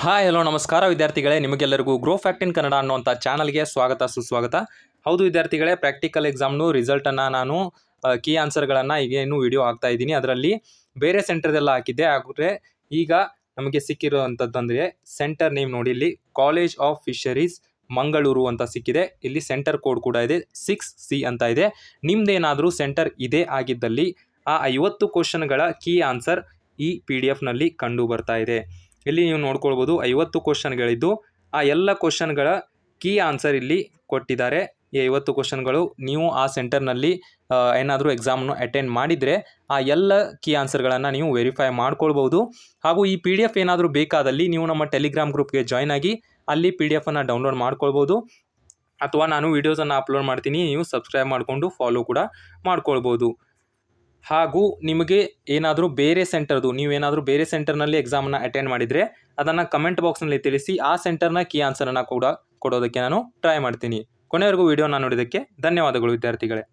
Hi hello ನಮಸ್ಕಾರ ವಿದ್ಯಾರ್ಥಿಗಳೇ, ನಿಮಗೆಲ್ಲರಿಗೂ ಗ್ರೋ ಫ್ಯಾಕ್ಟ್ ಇನ್ ಕನ್ನಡ ಅನ್ನುವಂಥ ಚಾನಲ್ಗೆ ಸ್ವಾಗತ ಸುಸ್ವಾಗತ. ಹೌದು ವಿದ್ಯಾರ್ಥಿಗಳೇ, ಪ್ರಾಕ್ಟಿಕಲ್ ಎಕ್ಸಾಮ್ನು ರಿಸಲ್ಟನ್ನು ನಾನು ಕೀ ಆನ್ಸರ್ಗಳನ್ನು ಈಗ ಇನ್ನೂ ವಿಡಿಯೋ ಹಾಕ್ತಾ ಇದ್ದೀನಿ. ಅದರಲ್ಲಿ ಬೇರೆ ಸೆಂಟರ್ದೆಲ್ಲ ಹಾಕಿದ್ದೆ. ಆದರೆ ಈಗ ನಮಗೆ ಸಿಕ್ಕಿರುವಂಥದ್ದಂದರೆ ಸೆಂಟರ್ ನೇಮ್ ನೋಡಿ, ಇಲ್ಲಿ ಕಾಲೇಜ್ ಆಫ್ ಫಿಶರೀಸ್ ಮಂಗಳೂರು ಅಂತ ಸಿಕ್ಕಿದೆ. ಇಲ್ಲಿ ಸೆಂಟರ್ ಕೋಡ್ ಕೂಡ ಇದೆ, 6C ಅಂತ ಇದೆ. ನಿಮ್ದೇನಾದರೂ ಸೆಂಟರ್ ಇದೇ ಆಗಿದ್ದಲ್ಲಿ ಆ 50 ಕ್ವಶನ್ಗಳ ಕೀ ಆನ್ಸರ್ ಈ PDF-ನಲ್ಲಿ ಕಂಡು ಬರ್ತಾ ಇದೆ. ಇಲ್ಲಿ ನೀವು ನೋಡ್ಕೊಳ್ಬೋದು 50 ಕ್ವಶನ್ಗಳಿದ್ದು ಆ ಎಲ್ಲ ಕ್ವಶನ್ಗಳ ಕೀ ಆನ್ಸರ್ ಇಲ್ಲಿ ಕೊಟ್ಟಿದ್ದಾರೆ. ಈ 50 ಕ್ವಶನ್ಗಳು ನೀವು ಆ ಸೆಂಟರ್ನಲ್ಲಿ ಏನಾದರೂ ಎಕ್ಸಾಮನ್ನು ಅಟೆಂಡ್ ಮಾಡಿದರೆ ಆ ಎಲ್ಲ ಕೀ ಆನ್ಸರ್ಗಳನ್ನು ನೀವು ವೆರಿಫೈ ಮಾಡ್ಕೊಳ್ಬೋದು. ಹಾಗೂ ಈ PDF ಏನಾದರೂ ಬೇಕಾದಲ್ಲಿ ನೀವು ನಮ್ಮ ಟೆಲಿಗ್ರಾಮ್ ಗ್ರೂಪ್ಗೆ ಜಾಯ್ನ್ ಆಗಿ ಅಲ್ಲಿ PDF-ಅನ್ನು ಡೌನ್ಲೋಡ್ ಮಾಡ್ಕೊಳ್ಬೋದು. ಅಥವಾ ನಾನು ವೀಡಿಯೋಸನ್ನು ಅಪ್ಲೋಡ್ ಮಾಡ್ತೀನಿ, ನೀವು ಸಬ್ಸ್ಕ್ರೈಬ್ ಮಾಡಿಕೊಂಡು ಫಾಲೋ ಕೂಡ ಮಾಡ್ಕೊಳ್ಬೋದು. ಹಾಗೂ ನಿಮಗೆ ಏನಾದರೂ ಬೇರೆ ಸೆಂಟರ್ದು ನೀವೇನಾದರೂ ಬೇರೆ ಸೆಂಟರ್ನಲ್ಲಿ ಎಕ್ಸಾಮನ್ನು ಅಟೆಂಡ್ ಮಾಡಿದರೆ ಅದನ್ನು ಕಮೆಂಟ್ ಬಾಕ್ಸ್ನಲ್ಲಿ ತಿಳಿಸಿ. ಆ ಸೆಂಟರ್ನ ಕೀ ಆನ್ಸರನ್ನು ಕೂಡ ಕೊಡೋದಕ್ಕೆ ನಾನು ಟ್ರೈ ಮಾಡ್ತೀನಿ. ಕೊನೆವರೆಗೂ ವಿಡಿಯೋನ ನೋಡಿದ್ದಕ್ಕೆ ಧನ್ಯವಾದಗಳು ವಿದ್ಯಾರ್ಥಿಗಳೇ.